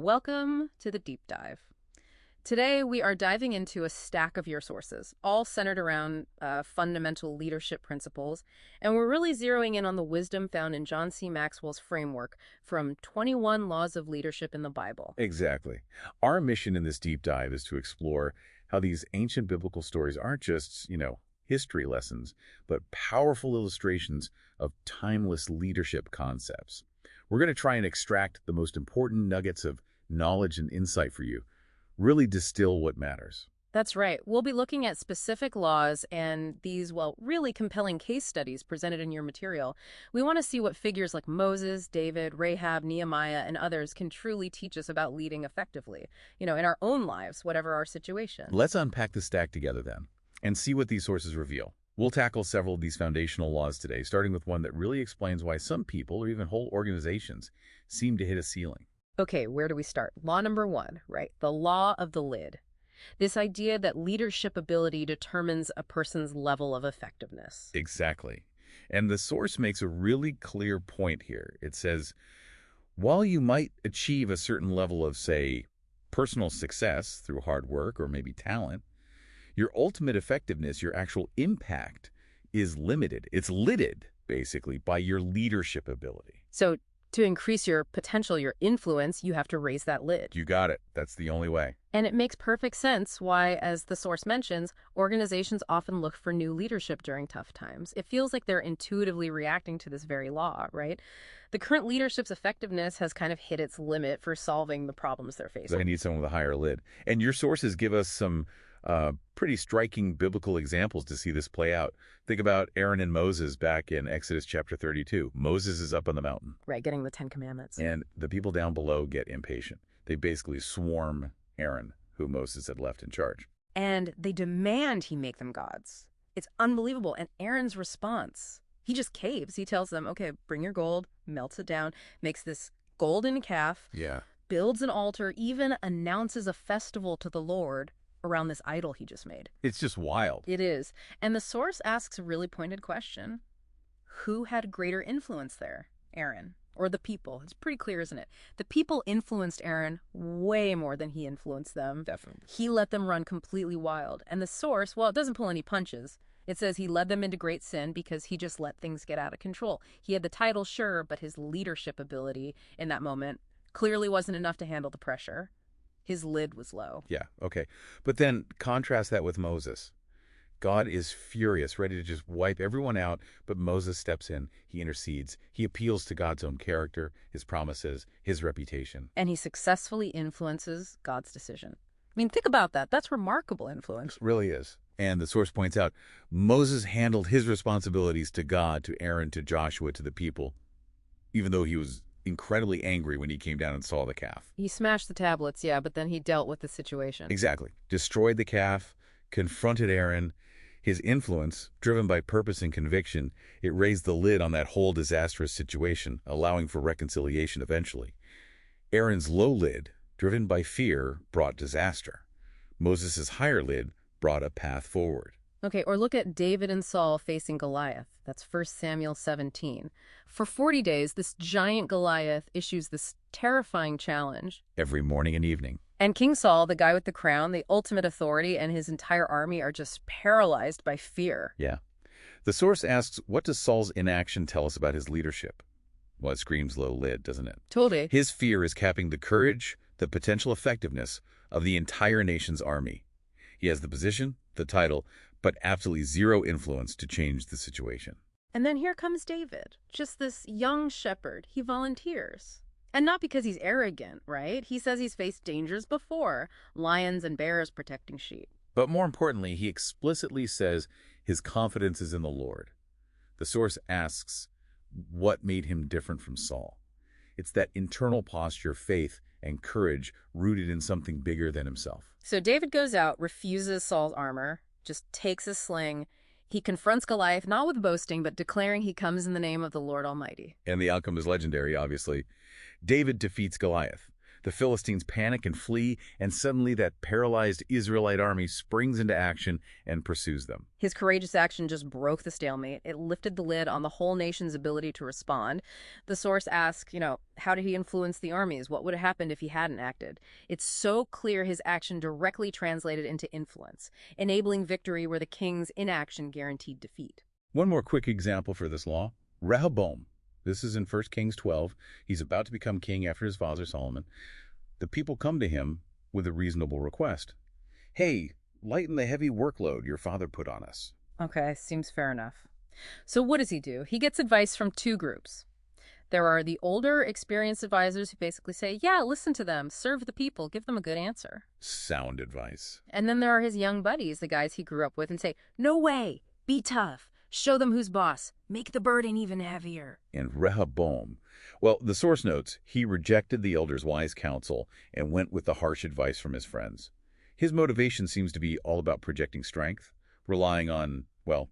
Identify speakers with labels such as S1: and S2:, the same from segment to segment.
S1: Welcome to the deep dive. Today, we are diving into a stack of your sources, all centered around fundamental leadership principles, and we're really zeroing in on the wisdom found in John C. Maxwell's framework from 21 Laws of Leadership in the Bible.
S2: Exactly. Our mission in this deep dive is to explore how these ancient biblical stories aren't just, history lessons, but powerful illustrations of timeless leadership concepts. We're going to try and extract the most important nuggets of knowledge and insight for you, really distill what matters.
S1: That's right. We'll be looking at specific laws and these, really compelling case studies presented in your material. We want to see what figures like Moses, David, Rahab, Nehemiah, and others can truly teach us about leading effectively, in our own lives, whatever our situation.
S2: Let's unpack the stack together then, and see what these sources reveal. We'll tackle several of these foundational laws today, starting with one that really explains why some people, or even whole organizations, seem to hit a ceiling.
S1: Okay, where do we start? Law number 1, right? The law of the lid. This idea that leadership ability determines a person's level of effectiveness.
S2: Exactly. And the source makes a really clear point here. It says, while you might achieve a certain level of, say, personal success through hard work or maybe talent, your ultimate effectiveness, your actual impact, is limited. It's lidded, basically, by your leadership ability.
S1: So to increase your potential, your influence, you have to raise that lid.
S2: You got it. That's the only way.
S1: And it makes perfect sense why, as the source mentions, organizations often look for new leadership during tough times. It feels like they're intuitively reacting to this very law, right? The current leadership's effectiveness has kind of hit its limit for solving the problems they're facing.
S2: They need someone with a higher lid. And your sources give us some pretty striking biblical examples to see this play out. Think about Aaron and Moses back in Exodus chapter 32. Moses is up on the mountain.
S1: Right, getting the 10 Commandments.
S2: And the people down below get impatient. They basically swarm Aaron, who Moses had left in charge.
S1: And they demand he make them gods. It's unbelievable. And Aaron's response, he just caves. He tells them, okay, bring your gold, melts it down, makes this golden calf, builds an altar, even announces a festival to the Lord around this idol he just made.
S2: It's just wild.
S1: It is. And the source asks a really pointed question. Who had greater influence there? Aaron or the people? It's pretty clear, isn't it? The people influenced Aaron way more than he influenced them.
S2: Definitely.
S1: He let them run completely wild. And the source, it doesn't pull any punches. It says he led them into great sin because he just let things get out of control. He had the title, sure, but his leadership ability in that moment clearly wasn't enough to handle the pressure. His lid was low.
S2: Yeah, okay. But then contrast that with Moses. God is furious, ready to just wipe everyone out, but Moses steps in. He intercedes. He appeals to God's own character, his promises, his reputation.
S1: And he successfully influences God's decision. I mean, think about that. That's remarkable influence.
S2: It really is. And the source points out, Moses handled his responsibilities to God, to Aaron, to Joshua, to the people, even though he was incredibly angry when he came down and saw the calf.
S1: He smashed the tablets, but then he dealt with the situation.
S2: Exactly. Destroyed the calf, confronted Aaron. His influence, driven by purpose and conviction, it raised the lid on that whole disastrous situation, allowing for reconciliation eventually. Aaron's low lid, driven by fear, brought disaster. Moses' higher lid brought a path forward.
S1: Okay, or look at David and Saul facing Goliath. That's 1 Samuel 17. For 40 days, this giant Goliath issues this terrifying challenge.
S2: Every morning and evening.
S1: And King Saul, the guy with the crown, the ultimate authority, and his entire army are just paralyzed by fear.
S2: Yeah. The source asks, what does Saul's inaction tell us about his leadership? Well, it screams low lid, doesn't it?
S1: Totally.
S2: His fear is capping the courage, the potential effectiveness of the entire nation's army. He has the position, the title, but absolutely zero influence to change the situation.
S1: And then here comes David, just this young shepherd. He volunteers. And not because he's arrogant, right? He says he's faced dangers before, lions and bears protecting sheep.
S2: But more importantly, he explicitly says his confidence is in the Lord. The source asks, what made him different from Saul? It's that internal posture, faith, and courage rooted in something bigger than himself.
S1: So David goes out, refuses Saul's armor, just takes his sling. He confronts Goliath, not with boasting, but declaring he comes in the name of the Lord Almighty.
S2: And the outcome is legendary, obviously. David defeats Goliath. The Philistines panic and flee, and suddenly that paralyzed Israelite army springs into action and pursues them.
S1: His courageous action just broke the stalemate. It lifted the lid on the whole nation's ability to respond. The source asks, how did he influence the armies? What would have happened if he hadn't acted? It's so clear his action directly translated into influence, enabling victory where the king's inaction guaranteed defeat.
S2: One more quick example for this law. Rehoboam. This is in 1 Kings 12. He's about to become king after his father Solomon. The people come to him with a reasonable request. Hey, lighten the heavy workload your father put on us.
S1: Okay, seems fair enough. So what does he do? He gets advice from two groups. There are the older, experienced advisors who basically say, yeah, listen to them, serve the people, give them a good answer.
S2: Sound advice.
S1: And then there are his young buddies, the guys he grew up with, and say, no way, be tough. Show them who's boss. Make the burden even heavier.
S2: And Rehoboam, well, the source notes, he rejected the elders' wise counsel and went with the harsh advice from his friends. His motivation seems to be all about projecting strength, relying on,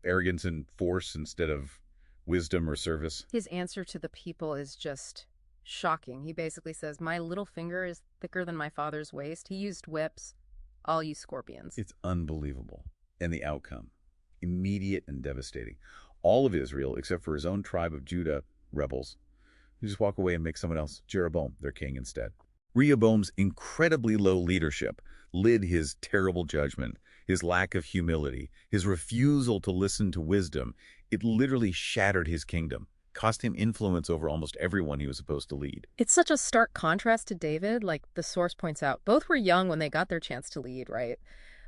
S2: arrogance and force instead of wisdom or service.
S1: His answer to the people is just shocking. He basically says, my little finger is thicker than my father's waist. He used whips. I'll use scorpions.
S2: It's unbelievable. And the outcome? Immediate and devastating. All of Israel, except for his own tribe of Judah rebels, who just walk away and make someone else, Jeroboam, their king instead. Rehoboam's incredibly low leadership led his terrible judgment, his lack of humility, his refusal to listen to wisdom. It literally shattered his kingdom, cost him influence over almost everyone he was supposed to lead.
S1: It's such a stark contrast to David, like the source points out. Both were young when they got their chance to lead, right?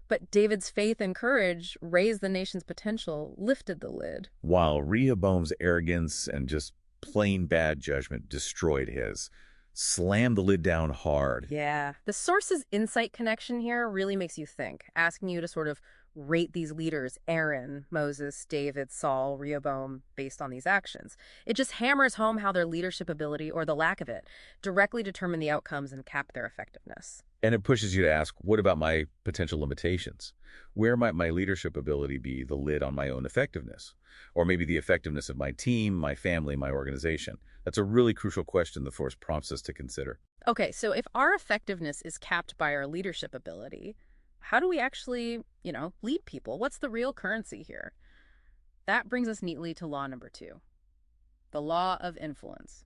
S1: But David's faith and courage raised the nation's potential, lifted the lid.
S2: While Rehoboam's arrogance and just plain bad judgment destroyed his, slammed the lid down hard.
S1: Yeah. The source's insight connection here really makes you think, asking you to sort of rate these leaders, Aaron, Moses, David, Saul, Rehoboam, based on these actions. It just hammers home how their leadership ability, or the lack of it, directly determine the outcomes and cap their effectiveness.
S2: And it pushes you to ask, what about my potential limitations? Where might my leadership ability be the lid on my own effectiveness? Or maybe the effectiveness of my team, my family, my organization? That's a really crucial question the source prompts us to consider.
S1: Okay, so if our effectiveness is capped by our leadership ability, how do we actually, lead people? What's the real currency here? That brings us neatly to law number 2, the law of influence.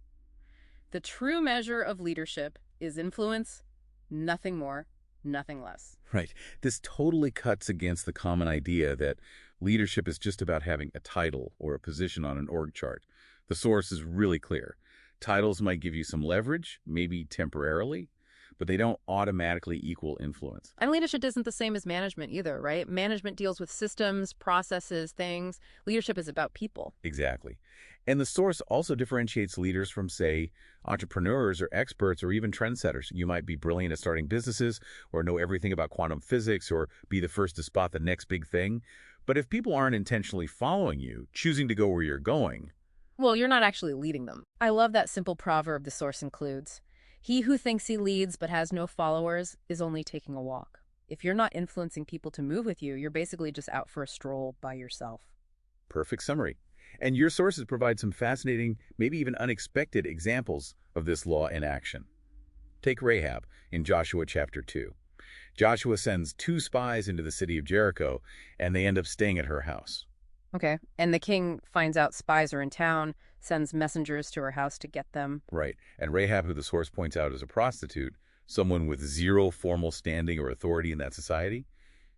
S1: The true measure of leadership is influence, nothing more, nothing less.
S2: Right. This totally cuts against the common idea that leadership is just about having a title or a position on an org chart. The source is really clear. Titles might give you some leverage, maybe temporarily, but they don't automatically equal influence.
S1: And leadership isn't the same as management either, right? Management deals with systems, processes, things. Leadership is about people.
S2: Exactly. And the source also differentiates leaders from, say, entrepreneurs or experts or even trendsetters. You might be brilliant at starting businesses or know everything about quantum physics or be the first to spot the next big thing. But if people aren't intentionally following you, choosing to go where you're going,
S1: well, you're not actually leading them. I love that simple proverb the source includes. He who thinks he leads but has no followers is only taking a walk. If you're not influencing people to move with you, you're basically just out for a stroll by yourself.
S2: Perfect summary. And your sources provide some fascinating, maybe even unexpected examples of this law in action. Take Rahab in Joshua chapter 2. Joshua sends 2 spies into the city of Jericho, and they end up staying at her house.
S1: Okay. And the king finds out spies are in town, sends messengers to her house to get them.
S2: Right. And Rahab, who the source points out is a prostitute, someone with zero formal standing or authority in that society,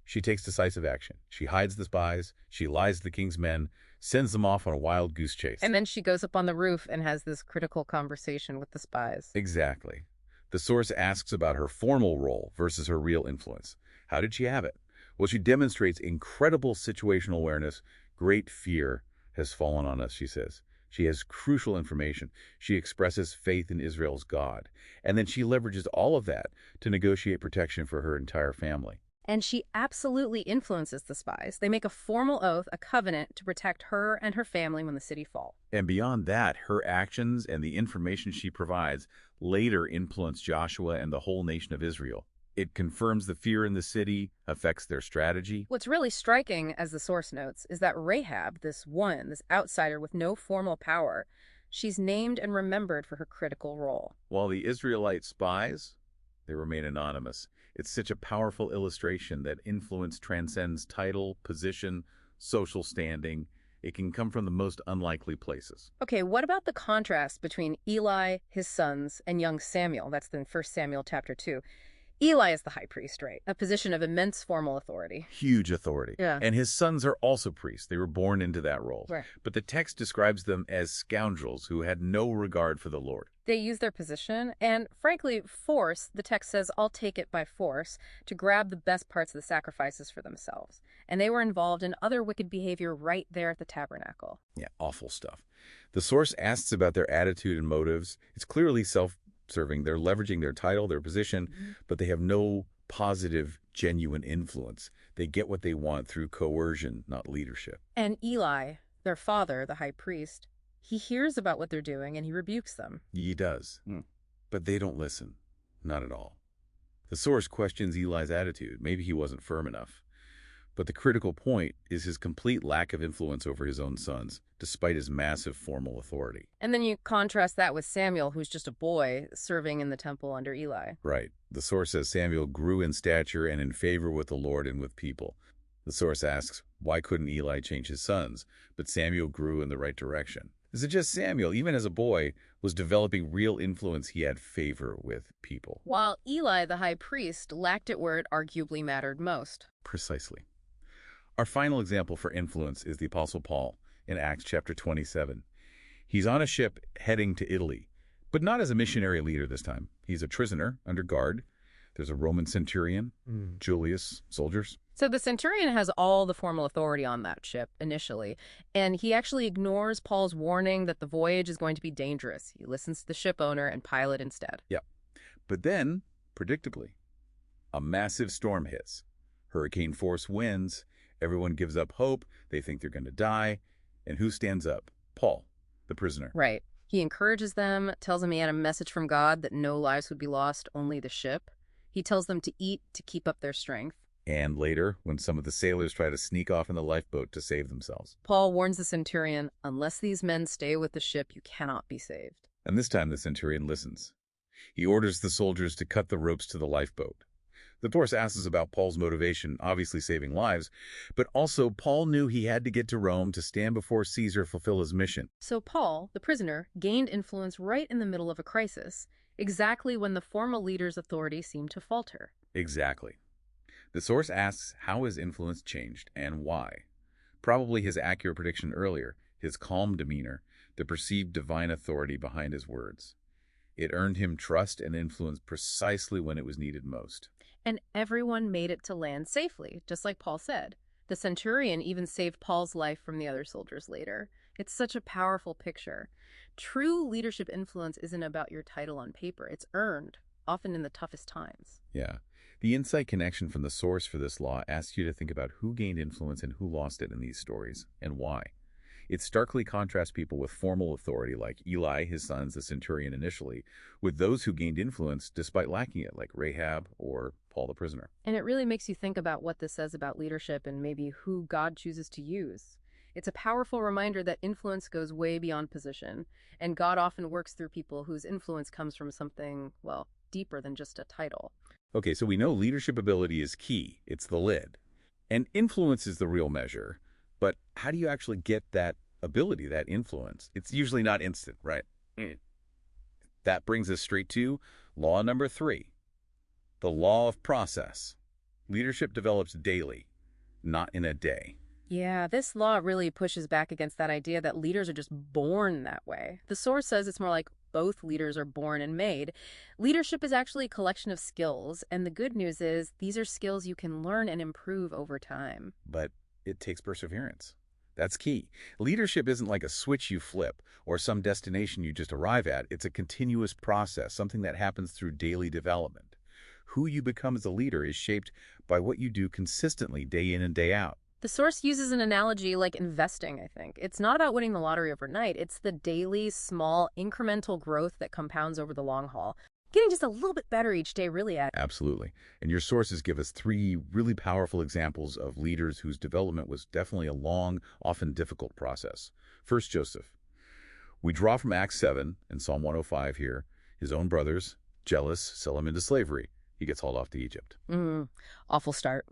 S2: she takes decisive action. She hides the spies, she lies to the king's men, sends them off on a wild goose chase.
S1: And then she goes up on the roof and has this critical conversation with the spies.
S2: Exactly. The source asks about her formal role versus her real influence. How did she have it? Well, she demonstrates incredible situational awareness. Great fear has fallen on us, she says. She has crucial information. She expresses faith in Israel's God. And then she leverages all of that to negotiate protection for her entire family.
S1: And she absolutely influences the spies. They make a formal oath, a covenant, to protect her and her family when the city falls.
S2: And beyond that, her actions and the information she provides later influence Joshua and the whole nation of Israel. It confirms the fear in the city, affects their strategy.
S1: What's really striking, as the source notes, is that Rahab, this outsider with no formal power, she's named and remembered for her critical role.
S2: While the Israelite spies, They remain anonymous. It's such a powerful illustration that influence transcends title, position, social standing. It can come from the most unlikely places.
S1: Okay, what about the contrast between Eli, his sons, and young Samuel? That's in 1 Samuel chapter 2. Eli is the high priest, right? A position of immense formal authority.
S2: Huge authority.
S1: Yeah.
S2: And his sons are also priests. They were born into that role.
S1: Right.
S2: But the text describes them as scoundrels who had no regard for the Lord.
S1: They use their position and, frankly, force, the text says, I'll take it by force, to grab the best parts of the sacrifices for themselves. And they were involved in other wicked behavior right there at the tabernacle.
S2: Yeah, awful stuff. The source asks about their attitude and motives. It's clearly self-serving. They're leveraging their title, their position, but they have no positive, genuine influence. They get what they want through coercion, not leadership.
S1: And Eli, their father, the high priest, he hears about what they're doing and he rebukes them.
S2: He does. But they don't listen. Not at all. The source questions Eli's attitude. Maybe he wasn't firm enough. But the critical point is his complete lack of influence over his own sons, despite his massive formal authority.
S1: And then you contrast that with Samuel, who's just a boy serving in the temple under Eli.
S2: Right. The source says Samuel grew in stature and in favor with the Lord and with people. The source asks, why couldn't Eli change his sons? But Samuel grew in the right direction. Is it just Samuel, even as a boy, was developing real influence? He had favor with people.
S1: While Eli, the high priest, lacked it where it arguably mattered most.
S2: Precisely. Our final example for influence is the Apostle Paul in Acts chapter 27. He's on a ship heading to Italy, but not as a missionary leader this time. He's a prisoner under guard. There's a Roman centurion, Julius, soldiers.
S1: So the centurion has all the formal authority on that ship initially, and he actually ignores Paul's warning that the voyage is going to be dangerous. He listens to the ship owner and pilot instead.
S2: Yeah. But then, predictably, a massive storm hits. Hurricane force winds. Everyone gives up hope. They think they're going to die. And who stands up? Paul, the prisoner.
S1: Right. He encourages them, tells them he had a message from God that no lives would be lost, only the ship. He tells them to eat to keep up their strength.
S2: And later, when some of the sailors try to sneak off in the lifeboat to save themselves.
S1: Paul warns the centurion, unless these men stay with the ship, you cannot be saved.
S2: And this time the centurion listens. He orders the soldiers to cut the ropes to the lifeboat. The source asks about Paul's motivation, obviously saving lives, but also Paul knew he had to get to Rome to stand before Caesar, fulfill his mission.
S1: So Paul, the prisoner, gained influence right in the middle of a crisis, exactly when the formal leader's authority seemed to falter.
S2: Exactly. The source asks how his influence changed and why. Probably his accurate prediction earlier, his calm demeanor, the perceived divine authority behind his words. It earned him trust and influence precisely when it was needed most.
S1: And everyone made it to land safely, just like Paul said. The centurion even saved Paul's life from the other soldiers later. It's such a powerful picture. True leadership influence isn't about your title on paper. It's earned, often in the toughest times.
S2: Yeah. The insight connection from the source for this law asks you to think about who gained influence and who lost it in these stories, and why. It starkly contrasts people with formal authority like Eli, his sons, the centurion initially, with those who gained influence despite lacking it, like Rahab or Paul the prisoner.
S1: And it really makes you think about what this says about leadership and maybe who God chooses to use. It's a powerful reminder that influence goes way beyond position, and God often works through people whose influence comes from something, well, deeper than just a title.
S2: Okay, so we know leadership ability is key. It's the lid. And influence is the real measure. But how do you actually get that ability, that influence? It's usually not instant, right? That brings us straight to law number 3, the law of process. Leadership develops daily, not in a day.
S1: Yeah, this law really pushes back against that idea that leaders are just born that way. The source says it's more like both leaders are born and made. Leadership is actually a collection of skills, and the good news is these are skills you can learn and improve over time.
S2: But it takes perseverance. That's key. Leadership isn't like a switch you flip or some destination you just arrive at. It's a continuous process, something that happens through daily development. Who you become as a leader is shaped by what you do consistently, day in and day out.
S1: The source uses an analogy like investing, I think. It's not about winning the lottery overnight. It's the daily, small, incremental growth that compounds over the long haul. Getting just a little bit better each day really adds.
S2: Absolutely. And your sources give us 3 really powerful examples of leaders whose development was definitely a long, often difficult process. First, Joseph. We draw from Acts 7 and Psalm 105 here. His own brothers, jealous, sell him into slavery. he gets hauled off to Egypt.
S1: Awful start.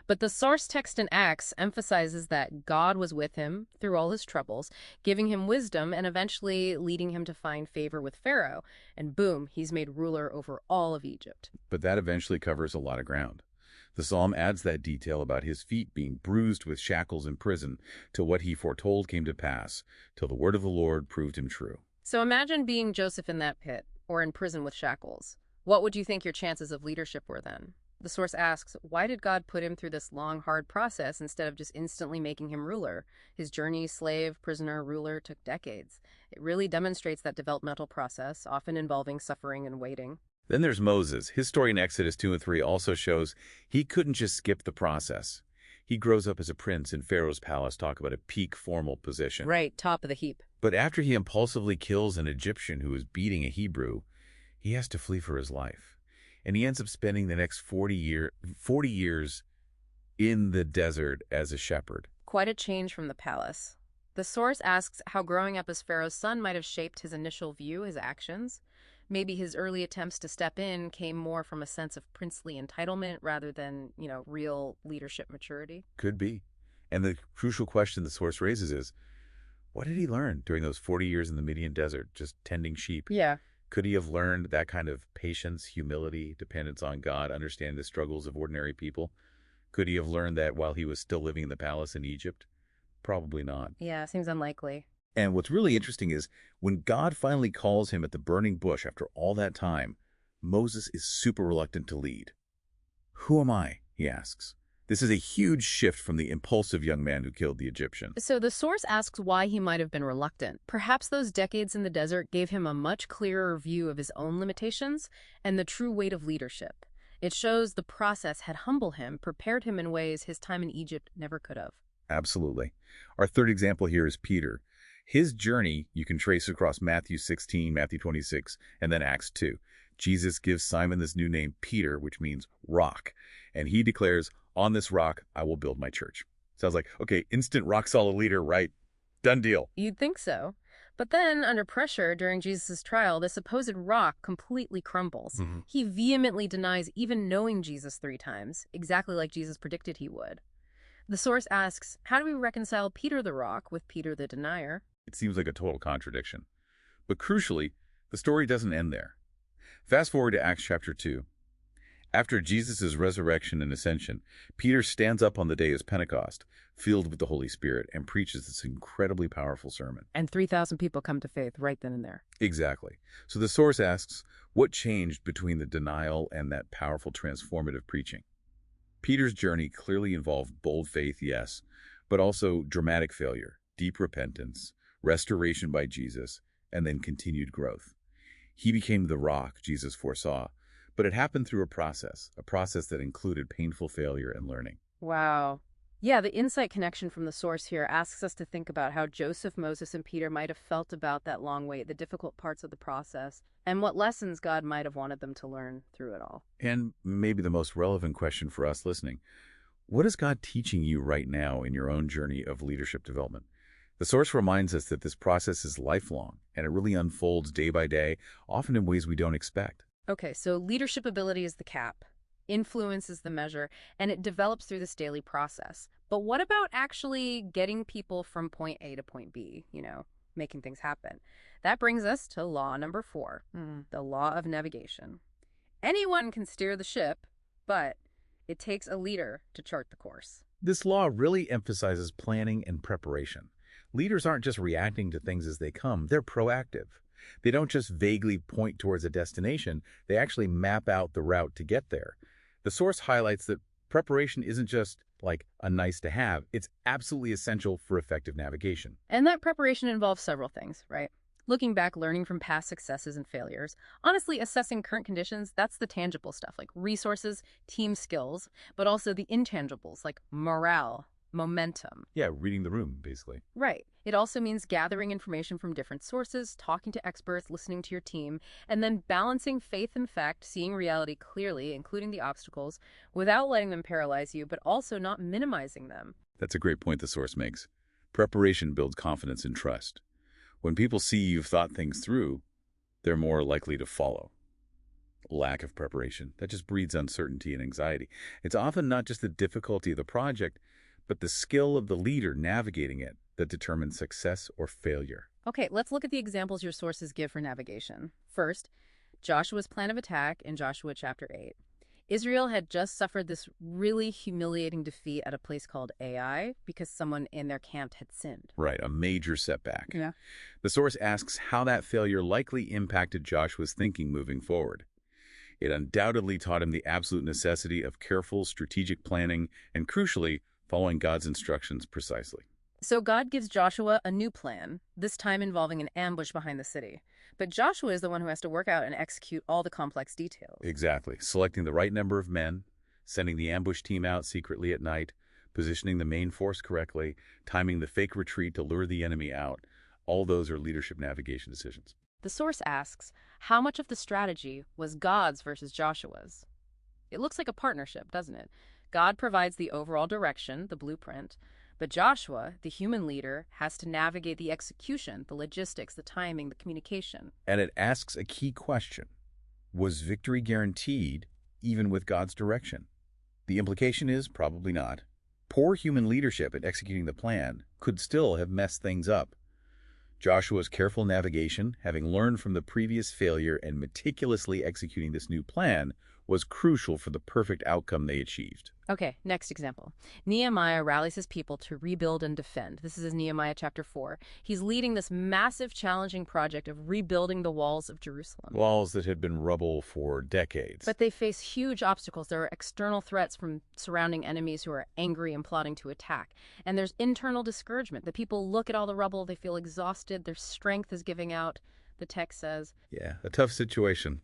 S1: But the source text in Acts emphasizes that God was with him through all his troubles, giving him wisdom and eventually leading him to find favor with Pharaoh. And boom, he's made ruler over all of Egypt.
S2: But that eventually covers a lot of ground. The psalm adds that detail about his feet being bruised with shackles in prison till what he foretold came to pass, till the word of the Lord proved him true.
S1: So imagine being Joseph in that pit, or in prison with shackles. What would you think your chances of leadership were then? The source asks, why did God put him through this long, hard process instead of just instantly making him ruler? His journey, slave, prisoner, ruler, took decades. It really demonstrates that developmental process, often involving suffering and waiting.
S2: Then there's Moses. His story in Exodus 2 and 3 also shows he couldn't just skip the process. He grows up as a prince in Pharaoh's palace, talk about a peak formal position.
S1: Right, top of the heap.
S2: But after he impulsively kills an Egyptian who is beating a Hebrew, he has to flee for his life. And he ends up spending the next 40 years in the desert as a shepherd.
S1: Quite a change from the palace. The source asks how growing up as Pharaoh's son might have shaped his initial view, his actions. Maybe his early attempts to step in came more from a sense of princely entitlement rather than, real leadership maturity.
S2: Could be. And the crucial question the source raises is, what did he learn during those 40 years in the Midian desert, just tending sheep?
S1: Yeah.
S2: Could he have learned that kind of patience, humility, dependence on God, understanding the struggles of ordinary people? Could he have learned that while he was still living in the palace in Egypt? Probably not.
S1: Yeah, seems unlikely.
S2: And what's really interesting is when God finally calls him at the burning bush after all that time, Moses is super reluctant to lead. Who am I? He asks. This is a huge shift from the impulsive young man who killed the Egyptian.
S1: So the source asks why he might have been reluctant. Perhaps those decades in the desert gave him a much clearer view of his own limitations and the true weight of leadership. It shows the process had humbled him, prepared him in ways his time in Egypt never could have.
S2: Absolutely. Our third example here is Peter. His journey you can trace across Matthew 16, Matthew 26, and then Acts 2. Jesus gives Simon this new name, Peter, which means rock. And he declares, on this rock, I will build my church. Sounds like, okay, instant rock-solid leader, right? Done deal.
S1: You'd think so. But then, under pressure during Jesus' trial, the supposed rock completely crumbles. He vehemently denies even knowing Jesus 3 times, exactly like Jesus predicted he would. The source asks, how do we reconcile Peter the rock with Peter the denier?
S2: It seems like a total contradiction. But crucially, the story doesn't end there. Fast forward to Acts chapter 2. After Jesus' resurrection and ascension, Peter stands up on the day of Pentecost, filled with the Holy Spirit, and preaches this incredibly powerful sermon.
S1: And 3,000 people come to faith right then and there.
S2: Exactly. So the source asks, what changed between the denial and that powerful transformative preaching? Peter's journey clearly involved bold faith, yes, but also dramatic failure, deep repentance, restoration by Jesus, and then continued growth. He became the rock Jesus foresaw, but it happened through a process that included painful failure and learning.
S1: Wow. Yeah, the insight connection from the source here asks us to think about how Joseph, Moses, and Peter might have felt about that long wait, the difficult parts of the process, and what lessons God might have wanted them to learn through it all.
S2: And maybe the most relevant question for us listening, what is God teaching you right now in your own journey of leadership development? The source reminds us that this process is lifelong, and it really unfolds day by day, often in ways we don't expect.
S1: Okay, so leadership ability is the cap. Influence is the measure, and it develops through this daily process. But what about actually getting people from point A to point B, making things happen? That brings us to law number 4, the law of navigation. Anyone can steer the ship, but it takes a leader to chart the course.
S2: This law really emphasizes planning and preparation. Leaders aren't just reacting to things as they come, they're proactive. They don't just vaguely point towards a destination, they actually map out the route to get there. The source highlights that preparation isn't just like a nice to have, it's absolutely essential for effective navigation.
S1: And that preparation involves several things, right? Looking back, learning from past successes and failures. Honestly, assessing current conditions, that's the tangible stuff, like resources, team skills, but also the intangibles, like morale, momentum.
S2: Yeah, reading the room, basically.
S1: Right. It also means gathering information from different sources, talking to experts, listening to your team, and then balancing faith and fact, seeing reality clearly, including the obstacles, without letting them paralyze you, but also not minimizing them.
S2: That's a great point the source makes. Preparation builds confidence and trust. When people see you've thought things through, they're more likely to follow. lack of preparation. That just breeds uncertainty and anxiety. It's often not just the difficulty of the project, but the skill of the leader navigating it that determines success or failure.
S1: Okay, let's look at the examples your sources give for navigation. First, Joshua's plan of attack in Joshua chapter 8. Israel had just suffered this really humiliating defeat at a place called Ai because someone in their camp had sinned.
S2: Right, a major setback.
S1: Yeah.
S2: The source asks how that failure likely impacted Joshua's thinking moving forward. It undoubtedly taught him the absolute necessity of careful, strategic planning and, crucially, following God's instructions precisely.
S1: So God gives Joshua a new plan, this time involving an ambush behind the city. But Joshua is the one who has to work out and execute all the complex details.
S2: Exactly. Selecting the right number of men, sending the ambush team out secretly at night, positioning the main force correctly, timing the fake retreat to lure the enemy out. All those are leadership navigation decisions.
S1: The source asks, how much of the strategy was God's versus Joshua's? It looks like a partnership, doesn't it? God provides the overall direction, the blueprint, but Joshua, the human leader, has to navigate the execution, the logistics, the timing, the communication.
S2: And it asks a key question. Was victory guaranteed even with God's direction? The implication is probably not. Poor human leadership in executing the plan could still have messed things up. Joshua's careful navigation, having learned from the previous failure and meticulously executing this new plan, was crucial for the perfect outcome they achieved.
S1: Okay, next example. Nehemiah rallies his people to rebuild and defend. This is Nehemiah chapter 4. He's leading this massive, challenging project of rebuilding the walls of Jerusalem.
S2: Walls that had been rubble for decades.
S1: But they face huge obstacles. There are external threats from surrounding enemies who are angry and plotting to attack. And there's internal discouragement. The people look at all the rubble, they feel exhausted, their strength is giving out, the text says.
S2: Yeah, a tough situation.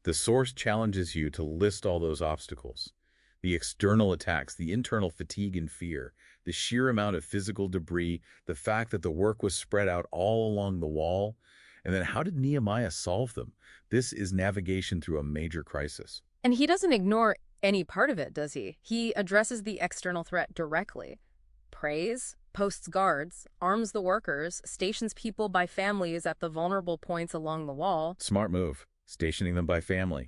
S2: The source challenges you to list all those obstacles. The external attacks, the internal fatigue and fear, the sheer amount of physical debris, the fact that the work was spread out all along the wall. And then how did Nehemiah solve them? This is navigation through a major crisis.
S1: And he doesn't ignore any part of it, does he? He addresses the external threat directly. Prays, posts guards, arms the workers, stations people by families at the vulnerable points along the wall.
S2: Smart move. Stationing them by family.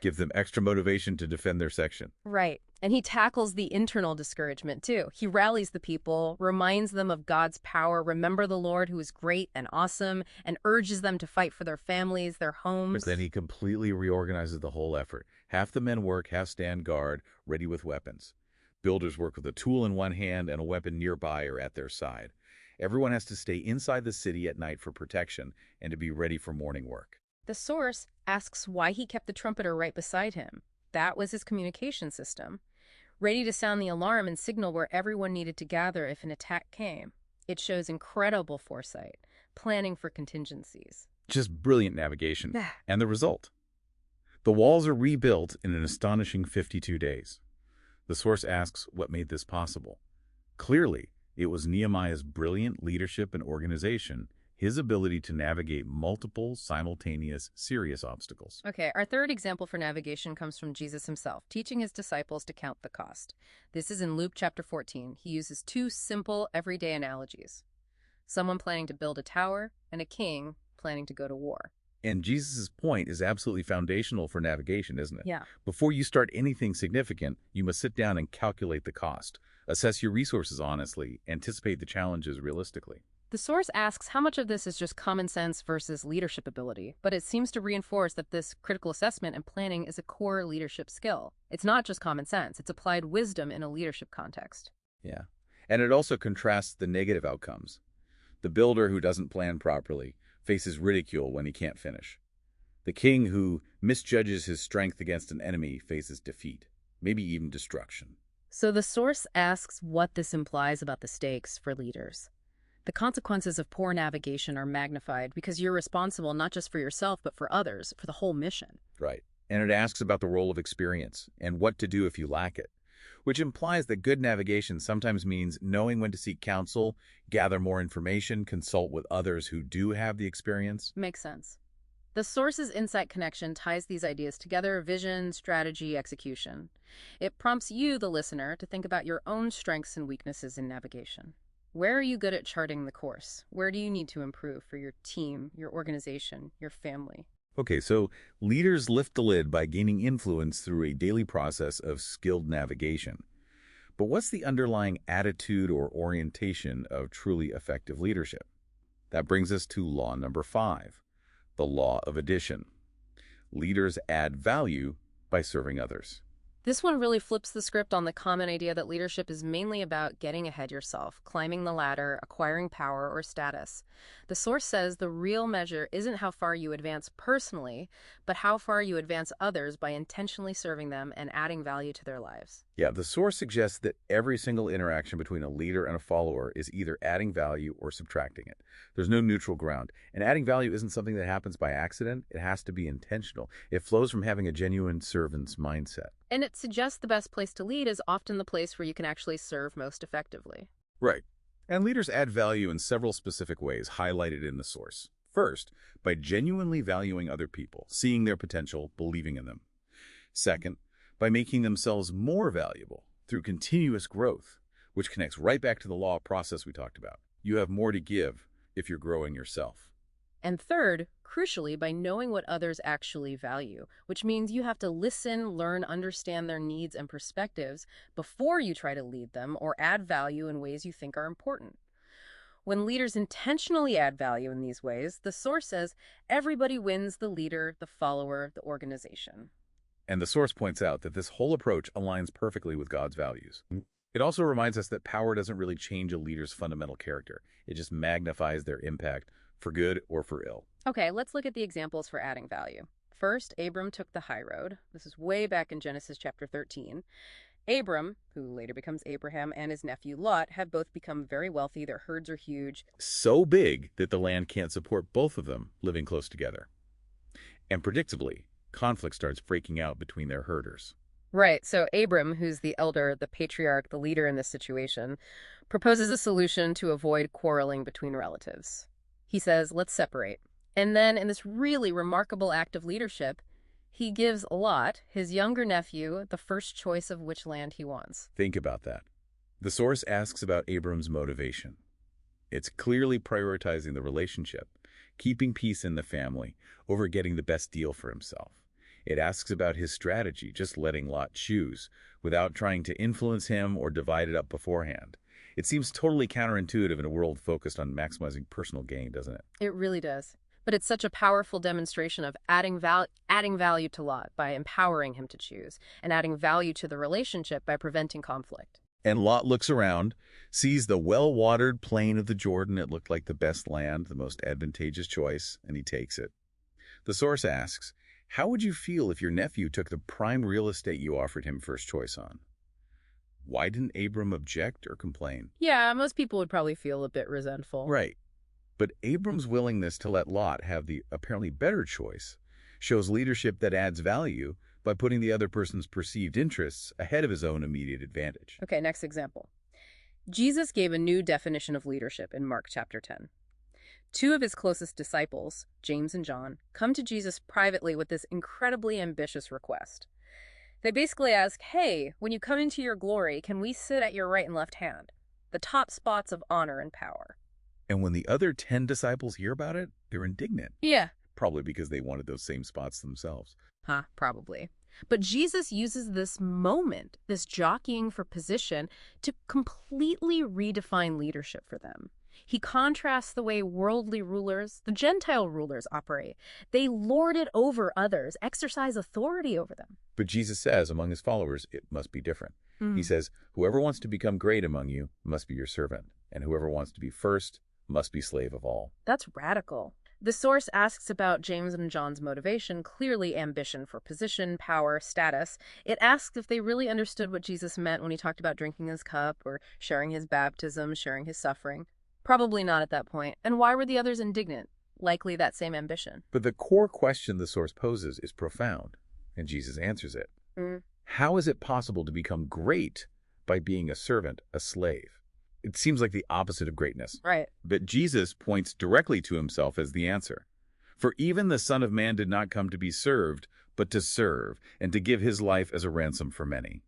S2: Give them extra motivation to defend their section.
S1: Right. And he tackles the internal discouragement, too. He rallies the people, reminds them of God's power, remember the Lord who is great and awesome, and urges them to fight for their families, their homes.
S2: But then he completely reorganizes the whole effort. Half the men work, half stand guard, ready with weapons. Builders work with a tool in one hand and a weapon nearby or at their side. Everyone has to stay inside the city at night for protection and to be ready for morning work.
S1: The source asks why he kept the trumpeter right beside him. That was his communication system, ready to sound the alarm and signal where everyone needed to gather if an attack came. It shows incredible foresight, planning for contingencies.
S2: Just brilliant navigation. And the result? The walls are rebuilt in an astonishing 52 days. The source asks what made this possible. Clearly, it was Nehemiah's brilliant leadership and organization, his ability to navigate multiple, simultaneous, serious obstacles.
S1: Okay, our third example for navigation comes from Jesus himself, teaching his disciples to count the cost. This is in Luke chapter 14. He uses two simple, everyday analogies. Someone planning to build a tower and a king planning to go to war.
S2: And Jesus' point is absolutely foundational for navigation, isn't it?
S1: Yeah.
S2: Before you start anything significant, you must sit down and calculate the cost, assess your resources honestly, anticipate the challenges realistically.
S1: The source asks how much of this is just common sense versus leadership ability, but it seems to reinforce that this critical assessment and planning is a core leadership skill. It's not just common sense, it's applied wisdom in a leadership context.
S2: Yeah. And it also contrasts the negative outcomes. The builder who doesn't plan properly faces ridicule when he can't finish. The king who misjudges his strength against an enemy faces defeat, maybe even destruction.
S1: So the source asks what this implies about the stakes for leaders. The consequences of poor navigation are magnified because you're responsible not just for yourself, but for others, for the whole mission.
S2: Right. And it asks about the role of experience and what to do if you lack it, which implies that good navigation sometimes means knowing when to seek counsel, gather more information, consult with others who do have the experience.
S1: Makes sense. The source's insight connection ties these ideas together: vision, strategy, execution. It prompts you, the listener, to think about your own strengths and weaknesses in navigation. Where are you good at charting the course? Where do you need to improve for your team, your organization, your family?
S2: Okay, so leaders lift the lid by gaining influence through a daily process of skilled navigation. But what's the underlying attitude or orientation of truly effective leadership? That brings us to law number 5, the law of addition. Leaders add value by serving others.
S1: This one really flips the script on the common idea that leadership is mainly about getting ahead yourself, climbing the ladder, acquiring power or status. The source says the real measure isn't how far you advance personally, but how far you advance others by intentionally serving them and adding value to their lives.
S2: Yeah, the source suggests that every single interaction between a leader and a follower is either adding value or subtracting it. There's no neutral ground. And adding value isn't something that happens by accident. It has to be intentional. It flows from having a genuine servant's mindset.
S1: And it suggests the best place to lead is often the place where you can actually serve most effectively.
S2: Right. And leaders add value in several specific ways highlighted in the source. First, by genuinely valuing other people, seeing their potential, believing in them. Second, by making themselves more valuable through continuous growth, which connects right back to the law of process we talked about. You have more to give if you're growing yourself.
S1: And third, crucially, by knowing what others actually value, which means you have to listen, learn, understand their needs and perspectives before you try to lead them or add value in ways you think are important. When leaders intentionally add value in these ways, the source says everybody wins: the leader, the follower, the organization.
S2: And the source points out that this whole approach aligns perfectly with God's values. It also reminds us that power doesn't really change a leader's fundamental character. It just magnifies their impact for good or for ill.
S1: Okay, let's look at the examples for adding value. First, Abram took the high road. This is way back in Genesis chapter 13. Abram, who later becomes Abraham, and his nephew Lot have both become very wealthy. Their herds are huge.
S2: So big that the land can't support both of them living close together. And predictably, conflict starts breaking out between their herders.
S1: Right, so Abram, who's the elder, the patriarch, the leader in this situation, proposes a solution to avoid quarreling between relatives. He says, let's separate. And then, in this really remarkable act of leadership, he gives Lot, his younger nephew, the first choice of which land he wants.
S2: Think about that. The source asks about Abram's motivation. It's clearly prioritizing the relationship, keeping peace in the family, over getting the best deal for himself. It asks about his strategy, just letting Lot choose, without trying to influence him or divide it up beforehand. It seems totally counterintuitive in a world focused on maximizing personal gain, doesn't it?
S1: It really does. But it's such a powerful demonstration of adding value to Lot by empowering him to choose, and adding value to the relationship by preventing conflict.
S2: And Lot looks around, sees the well-watered plain of the Jordan. It looked like the best land, the most advantageous choice, and he takes it. The source asks, how would you feel if your nephew took the prime real estate you offered him first choice on? Why didn't Abram object or complain?
S1: Yeah, most people would probably feel a bit resentful.
S2: Right. But Abram's willingness to let Lot have the apparently better choice shows leadership that adds value by putting the other person's perceived interests ahead of his own immediate advantage.
S1: Okay, next example. Jesus gave a new definition of leadership in Mark chapter 10. Two of his closest disciples, James and John, come to Jesus privately with this incredibly ambitious request. They basically ask, hey, when you come into your glory, can we sit at your right and left hand? The top spots of honor and power.
S2: And when the other 10 disciples hear about it, they're indignant.
S1: Yeah.
S2: Probably because they wanted those same spots themselves.
S1: Probably. But Jesus uses this moment, this jockeying for position, to completely redefine leadership for them. He contrasts the way worldly rulers, the Gentile rulers, operate. They lord it over others, exercise authority over them.
S2: But Jesus says among his followers, it must be different. He says, whoever wants to become great among you must be your servant, and whoever wants to be first must be slave of all.
S1: That's radical. The source asks about James and John's motivation, clearly ambition for position, power, status. It asks if they really understood what Jesus meant when he talked about drinking his cup or sharing his baptism, sharing his suffering. Probably not at that point. And why were the others indignant? Likely that same ambition.
S2: But the core question the source poses is profound, and Jesus answers it. How is it possible to become great by being a servant, a slave? It seems like the opposite of greatness.
S1: Right.
S2: But Jesus points directly to himself as the answer. For even the Son of Man did not come to be served, but to serve, and to give his life as a ransom for many.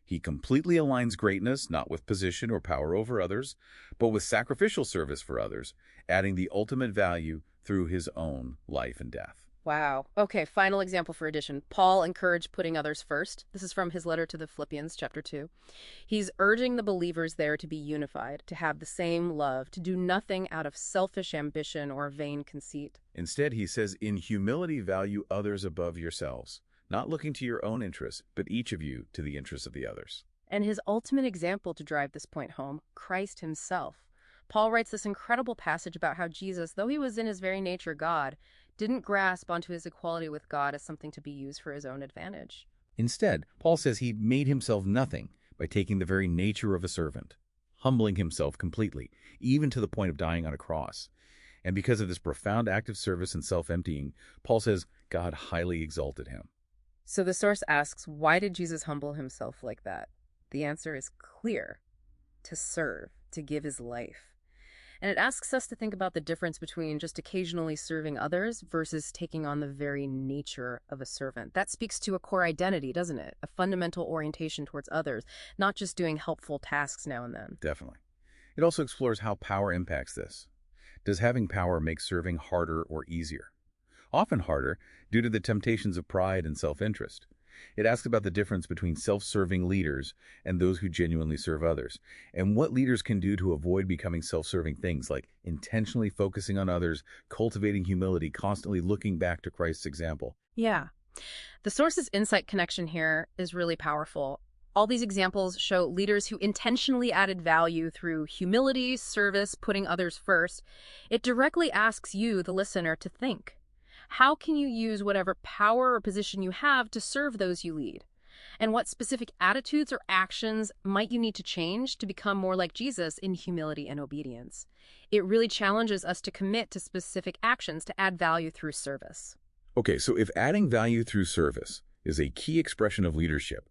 S2: He completely aligns greatness not with position or power over others, but with sacrificial service for others, adding the ultimate value through his own life and death.
S1: Wow. Okay, final example for addition. Paul encouraged putting others first. This is from his letter to the Philippians, chapter 2. He's urging the believers there to be unified, to have the same love, to do nothing out of selfish ambition or vain conceit.
S2: Instead, he says, in humility value others above yourselves, not looking to your own interests, but each of you to the interests of the others.
S1: And his ultimate example to drive this point home, Christ himself. Paul writes this incredible passage about how Jesus, though he was in his very nature God, didn't grasp onto his equality with God as something to be used for his own advantage.
S2: Instead, Paul says he made himself nothing by taking the very nature of a servant, humbling himself completely, even to the point of dying on a cross. And because of this profound act of service and self-emptying, Paul says God highly exalted him.
S1: So the source asks, why did Jesus humble himself like that? The answer is clear: to serve, to give his life. And it asks us to think about the difference between just occasionally serving others versus taking on the very nature of a servant. That speaks to a core identity, doesn't it? A fundamental orientation towards others, not just doing helpful tasks now and then.
S2: Definitely. It also explores how power impacts this. Does having power make serving harder or easier? Often harder due to the temptations of pride and self-interest. It asks about the difference between self-serving leaders and those who genuinely serve others, and what leaders can do to avoid becoming self-serving things like intentionally focusing on others, cultivating humility, constantly looking back to Christ's example.
S1: Yeah. The source's insight connection here is really powerful. All these examples show leaders who intentionally added value through humility, service, putting others first. It directly asks you, the listener, to think. How can you use whatever power or position you have to serve those you lead? And what specific attitudes or actions might you need to change to become more like Jesus in humility and obedience? It really challenges us to commit to specific actions to add value through service.
S2: Okay, so if adding value through service is a key expression of leadership,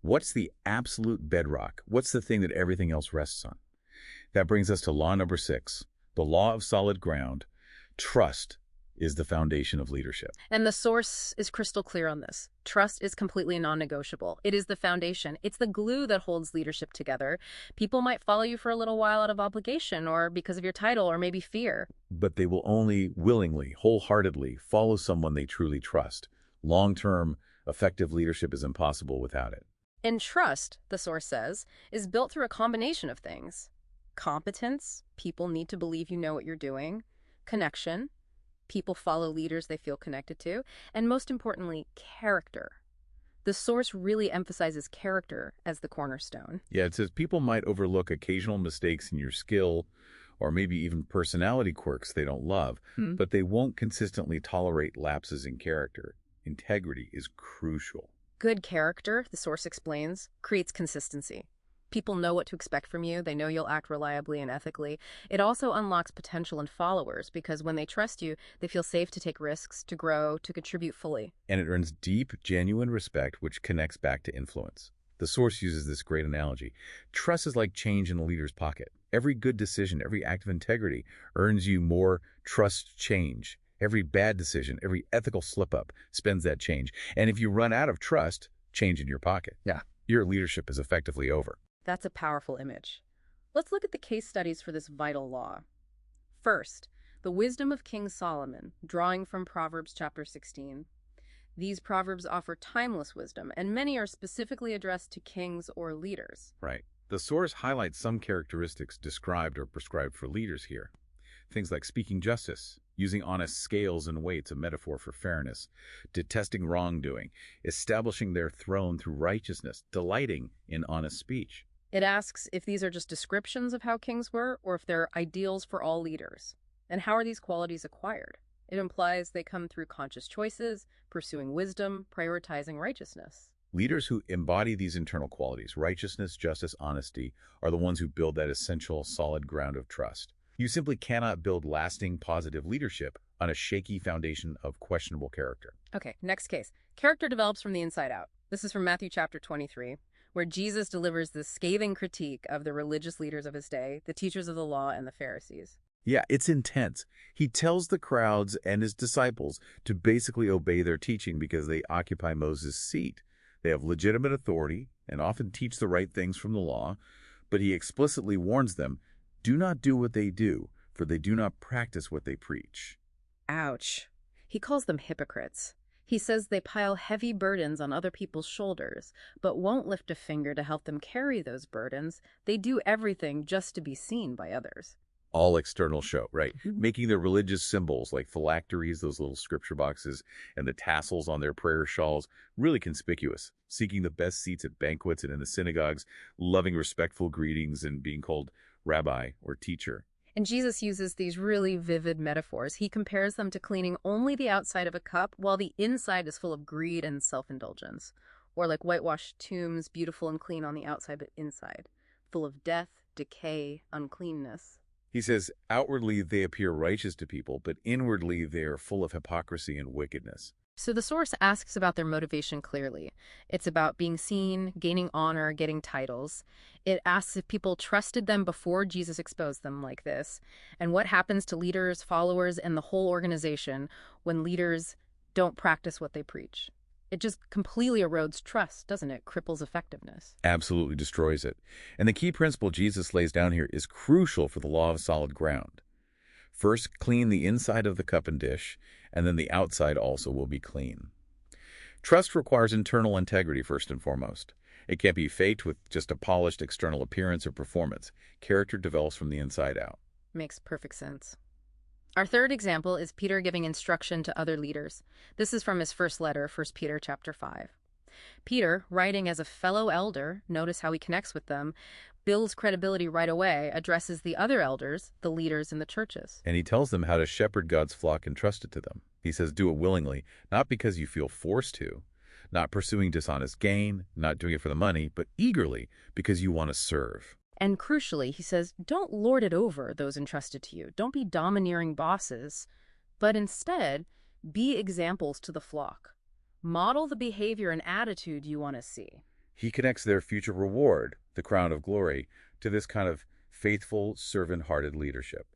S2: what's the absolute bedrock? What's the thing that everything else rests on? That brings us to law number 6, the law of solid ground. Trust is the foundation of leadership.
S1: And the source is crystal clear on this. Trust is completely non-negotiable. It is the foundation. It's the glue that holds leadership together. People might follow you for a little while out of obligation or because of your title or maybe fear.
S2: But they will only willingly, wholeheartedly follow someone they truly trust. Long-term, effective leadership is impossible without it.
S1: And trust, the source says, is built through a combination of things. Competence, people need to believe you know what you're doing. Connection, people follow leaders they feel connected to. And most importantly, character. The source really emphasizes character as the cornerstone.
S2: Yeah, it says people might overlook occasional mistakes in your skill or maybe even personality quirks they don't love, but they won't consistently tolerate lapses in character. Integrity is crucial.
S1: Good character, the source explains, creates consistency. People know what to expect from you. They know you'll act reliably and ethically. It also unlocks potential in followers because when they trust you, they feel safe to take risks, to grow, to contribute fully.
S2: And it earns deep, genuine respect, which connects back to influence. The source uses this great analogy. Trust is like change in a leader's pocket. Every good decision, every act of integrity earns you more trust change. Every bad decision, every ethical slip-up spends that change. And if you run out of trust, change in your pocket, your leadership is effectively over.
S1: That's a powerful image. Let's look at the case studies for this vital law. First, the wisdom of King Solomon, drawing from Proverbs chapter 16. These proverbs offer timeless wisdom, and many are specifically addressed to kings or leaders.
S2: Right. The source highlights some characteristics described or prescribed for leaders here. Things like speaking justice, using honest scales and weights, a metaphor for fairness, detesting wrongdoing, establishing their throne through righteousness, delighting in honest speech.
S1: It asks if these are just descriptions of how kings were or if they're ideals for all leaders. And how are these qualities acquired? It implies they come through conscious choices, pursuing wisdom, prioritizing righteousness.
S2: Leaders who embody these internal qualities, righteousness, justice, honesty, are the ones who build that essential, solid ground of trust. You simply cannot build lasting, positive leadership on a shaky foundation of questionable character.
S1: Okay, next case. Character develops from the inside out. This is from Matthew chapter 23, where Jesus delivers this scathing critique of the religious leaders of his day, the teachers of the law and the Pharisees.
S2: Yeah, it's intense. He tells the crowds and his disciples to basically obey their teaching because they occupy Moses' seat. They have legitimate authority and often teach the right things from the law, but he explicitly warns them, do not do what they do, for they do not practice what they preach.
S1: Ouch. He calls them hypocrites. He says they pile heavy burdens on other people's shoulders, but won't lift a finger to help them carry those burdens. They do everything just to be seen by others.
S2: All external show, right? Making their religious symbols like phylacteries, those little scripture boxes, and the tassels on their prayer shawls, really conspicuous. Seeking the best seats at banquets and in the synagogues, loving respectful greetings and being called rabbi or teacher.
S1: And Jesus uses these really vivid metaphors. He compares them to cleaning only the outside of a cup while the inside is full of greed and self-indulgence. Or like whitewashed tombs, beautiful and clean on the outside but inside, full of death, decay, uncleanness.
S2: He says, outwardly they appear righteous to people, but inwardly they are full of hypocrisy and wickedness.
S1: So the source asks about their motivation clearly. It's about being seen, gaining honor, getting titles. It asks if people trusted them before Jesus exposed them like this, and what happens to leaders, followers, and the whole organization when leaders don't practice what they preach. It just completely erodes trust, doesn't it? Cripples effectiveness.
S2: Absolutely destroys it. And the key principle Jesus lays down here is crucial for the law of solid ground. First, clean the inside of the cup and dish, and then the outside also will be clean. Trust requires internal integrity first and foremost. It can't be faked with just a polished external appearance or performance. Character develops from the inside out.
S1: Makes perfect sense. Our third example is Peter giving instruction to other leaders. This is from his first letter, 1 Peter chapter 5. Peter, writing as a fellow elder, notice how he connects with them, builds credibility right away, addresses the other elders, the leaders in the churches.
S2: And he tells them how to shepherd God's flock entrusted to them. He says, do it willingly, not because you feel forced to, not pursuing dishonest gain, not doing it for the money, but eagerly because you want to serve.
S1: And crucially, he says, don't lord it over those entrusted to you. Don't be domineering bosses, but instead, be examples to the flock. Model the behavior and attitude you want to see.
S2: He connects their future reward, the crown of glory, to this kind of faithful, servant-hearted leadership.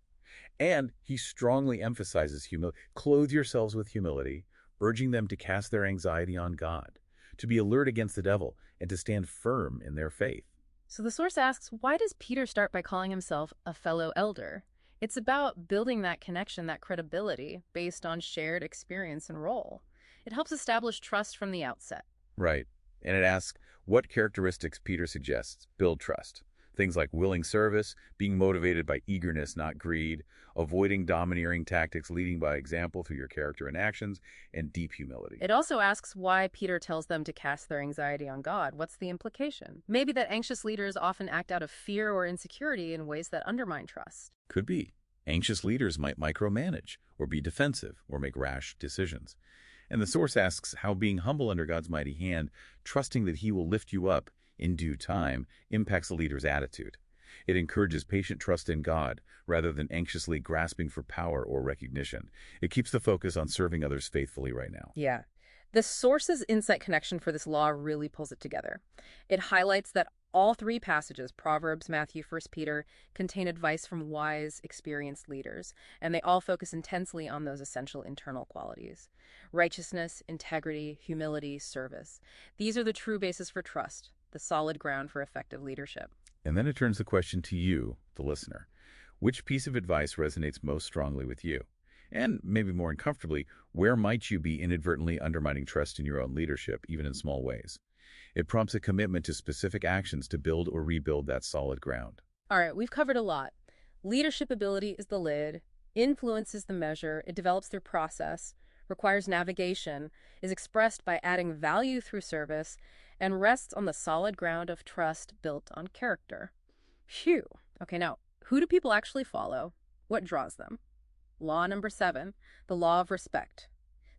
S2: And he strongly emphasizes humility. Clothe yourselves with humility, urging them to cast their anxiety on God, to be alert against the devil, and to stand firm in their faith.
S1: So the source asks, why does Peter start by calling himself a fellow elder? It's about building that connection, that credibility, based on shared experience and role. It helps establish trust from the outset.
S2: Right. And it asks what characteristics Peter suggests build trust. Things like willing service, being motivated by eagerness, not greed, avoiding domineering tactics, leading by example through your character and actions, and deep humility.
S1: It also asks why Peter tells them to cast their anxiety on God. What's the implication? Maybe that anxious leaders often act out of fear or insecurity in ways that undermine trust.
S2: Could be. Anxious leaders might micromanage, or be defensive, or make rash decisions. And the source asks how being humble under God's mighty hand, trusting that he will lift you up in due time, impacts the leader's attitude. It encourages patient trust in God rather than anxiously grasping for power or recognition. It keeps the focus on serving others faithfully right now.
S1: Yeah. The source's insight connection for this law really pulls it together. It highlights that all three passages, Proverbs, Matthew, 1 Peter, contain advice from wise, experienced leaders, and they all focus intensely on those essential internal qualities. Righteousness, integrity, humility, service. These are the true basis for trust, the solid ground for effective leadership.
S2: And then it turns the question to you, the listener. Which piece of advice resonates most strongly with you? And maybe more uncomfortably, where might you be inadvertently undermining trust in your own leadership, even in small ways? It prompts a commitment to specific actions to build or rebuild that solid ground.
S1: All right, we've covered a lot. Leadership ability is the lid, influence is the measure, it develops through process, requires navigation, is expressed by adding value through service, and rests on the solid ground of trust built on character. Phew. Okay, now, who do people actually follow? What draws them? Law number 7, the law of respect.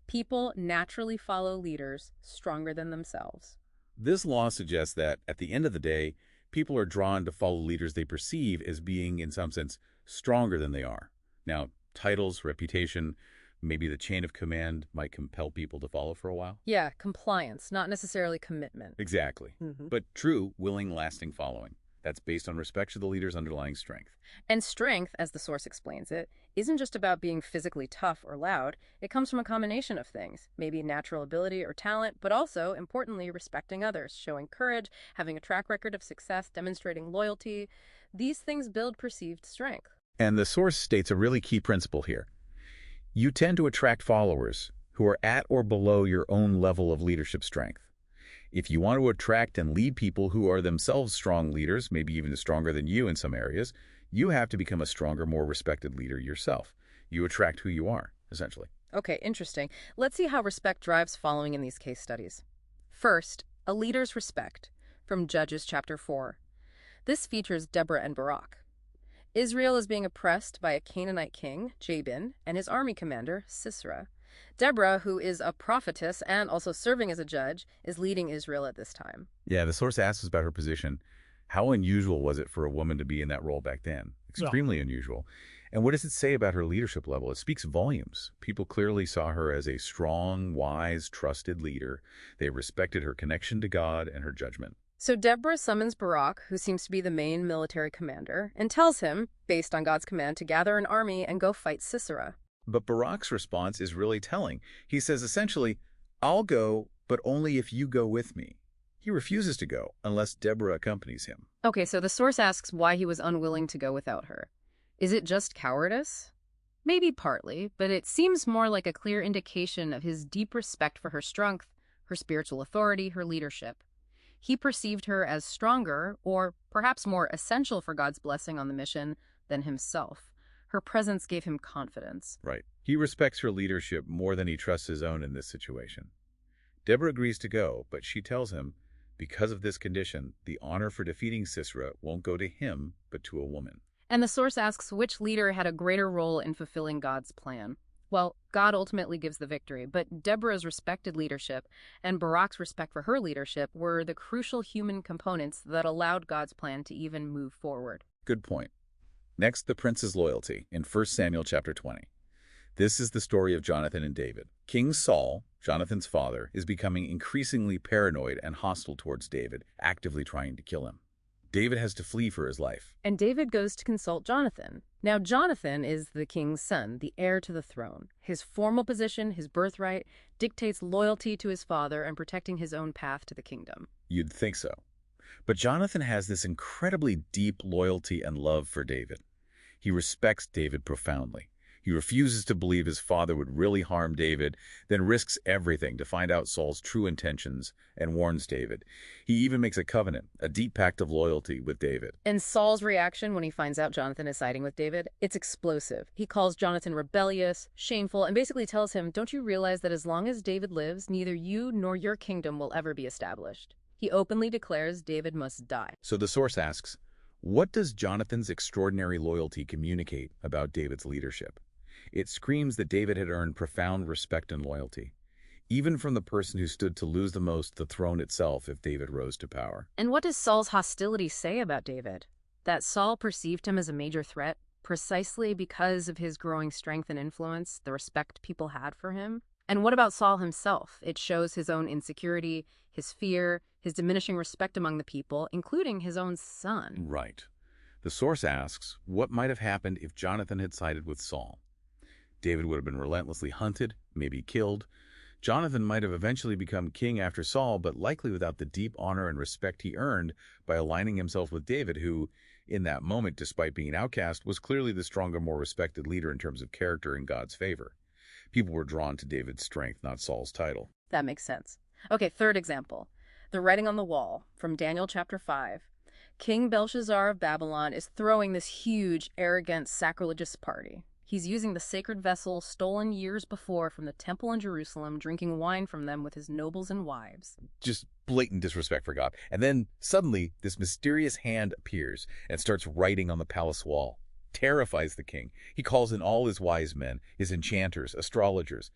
S1: People naturally follow leaders stronger than themselves.
S2: This law suggests that, at the end of the day, people are drawn to follow leaders they perceive as being, in some sense, stronger than they are. Now, titles, reputation, maybe the chain of command might compel people to follow for a while.
S1: Yeah, compliance, not necessarily commitment.
S2: Exactly. But true, willing, lasting following. That's based on respect to the leader's underlying strength.
S1: And strength, as the source explains it, isn't just about being physically tough or loud. It comes from a combination of things, maybe natural ability or talent, but also, importantly, respecting others, showing courage, having a track record of success, demonstrating loyalty. These things build perceived strength.
S2: And the source states a really key principle here. You tend to attract followers who are at or below your own level of leadership strength. If you want to attract and lead people who are themselves strong leaders, maybe even stronger than you in some areas, you have to become a stronger, more respected leader yourself. You attract who you are, essentially.
S1: Okay, interesting. Let's see how respect drives following in these case studies. First, a leader's respect, from Judges chapter 4. This features Deborah and Barak. Israel is being oppressed by a Canaanite king, Jabin, and his army commander, Sisera. Deborah, who is a prophetess and also serving as a judge, is leading Israel at this time.
S2: Yeah, the source asks about her position. How unusual was it for a woman to be in that role back then? Extremely unusual. And what does it say about her leadership level? It speaks volumes. People clearly saw her as a strong, wise, trusted leader. They respected her connection to God and her judgment.
S1: So Deborah summons Barak, who seems to be the main military commander, and tells him, based on God's command, to gather an army and go fight Sisera.
S2: But Barak's response is really telling. He says essentially, I'll go, but only if you go with me. He refuses to go unless Deborah accompanies him.
S1: Okay, so the source asks why he was unwilling to go without her. Is it just cowardice? Maybe partly, but it seems more like a clear indication of his deep respect for her strength, her spiritual authority, her leadership. He perceived her as stronger, or perhaps more essential for God's blessing on the mission, than himself. Her presence gave him confidence.
S2: Right. He respects her leadership more than he trusts his own in this situation. Deborah agrees to go, but she tells him, because of this condition, the honor for defeating Sisera won't go to him, but to a woman.
S1: And the source asks which leader had a greater role in fulfilling God's plan. Well, God ultimately gives the victory, but Deborah's respected leadership and Barak's respect for her leadership were the crucial human components that allowed God's plan to even move forward.
S2: Good point. Next, the prince's loyalty in 1 Samuel chapter 20. This is the story of Jonathan and David. King Saul, Jonathan's father, is becoming increasingly paranoid and hostile towards David, actively trying to kill him. David has to flee for his life.
S1: And David goes to consult Jonathan. Now, Jonathan is the king's son, the heir to the throne. His formal position, his birthright, dictates loyalty to his father and protecting his own path to the kingdom.
S2: You'd think so. But Jonathan has this incredibly deep loyalty and love for David. He respects David profoundly. He refuses to believe his father would really harm David, then risks everything to find out Saul's true intentions and warns David. He even makes a covenant, a deep pact of loyalty with David.
S1: And Saul's reaction when he finds out Jonathan is siding with David, it's explosive. He calls Jonathan rebellious, shameful, and basically tells him, don't you realize that as long as David lives, neither you nor your kingdom will ever be established? He openly declares David must die.
S2: So the source asks, what does Jonathan's extraordinary loyalty communicate about David's leadership? It screams that David had earned profound respect and loyalty, even from the person who stood to lose the most, the throne itself, if David rose to power.
S1: And what does Saul's hostility say about David? That Saul perceived him as a major threat precisely because of his growing strength and influence, the respect people had for him? And what about Saul himself? It shows his own insecurity, his fear, his diminishing respect among the people, including his own son.
S2: Right. The source asks, what might have happened if Jonathan had sided with Saul? David would have been relentlessly hunted, maybe killed. Jonathan might have eventually become king after Saul, but likely without the deep honor and respect he earned by aligning himself with David, who, in that moment, despite being an outcast, was clearly the stronger, more respected leader in terms of character in God's favor. People were drawn to David's strength, not Saul's title.
S1: That makes sense. Okay, third example. The writing on the wall from Daniel chapter 5. King Belshazzar of Babylon is throwing this huge, arrogant, sacrilegious party. He's using the sacred vessel stolen years before from the temple in Jerusalem, drinking wine from them with his nobles and wives.
S2: Just blatant disrespect for God. And then suddenly this mysterious hand appears and starts writing on the palace wall. Terrifies the king. He calls in all his wise men, his enchanters, astrologers.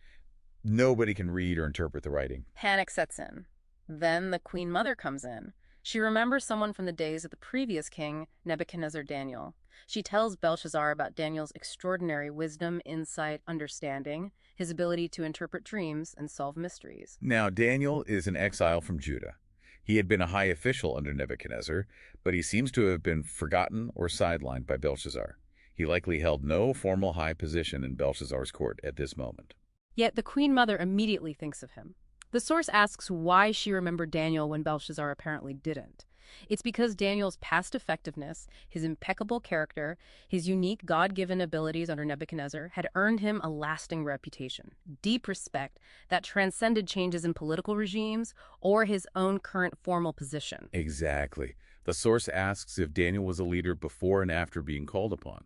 S2: Nobody can read or interpret the writing.
S1: Panic sets in. Then the queen mother comes in. She remembers someone from the days of the previous king, Nebuchadnezzar Daniel. She tells Belshazzar about Daniel's extraordinary wisdom, insight, understanding, his ability to interpret dreams and solve mysteries.
S2: Now, Daniel is an exile from Judah. He had been a high official under Nebuchadnezzar, but he seems to have been forgotten or sidelined by Belshazzar. He likely held no formal high position in Belshazzar's court at this moment.
S1: Yet the queen mother immediately thinks of him. The source asks why she remembered Daniel when Belshazzar apparently didn't. It's because Daniel's past effectiveness, his impeccable character, his unique God-given abilities under Nebuchadnezzar had earned him a lasting reputation, deep respect that transcended changes in political regimes or his own current formal position.
S2: Exactly. The source asks if Daniel was a leader before and after being called upon.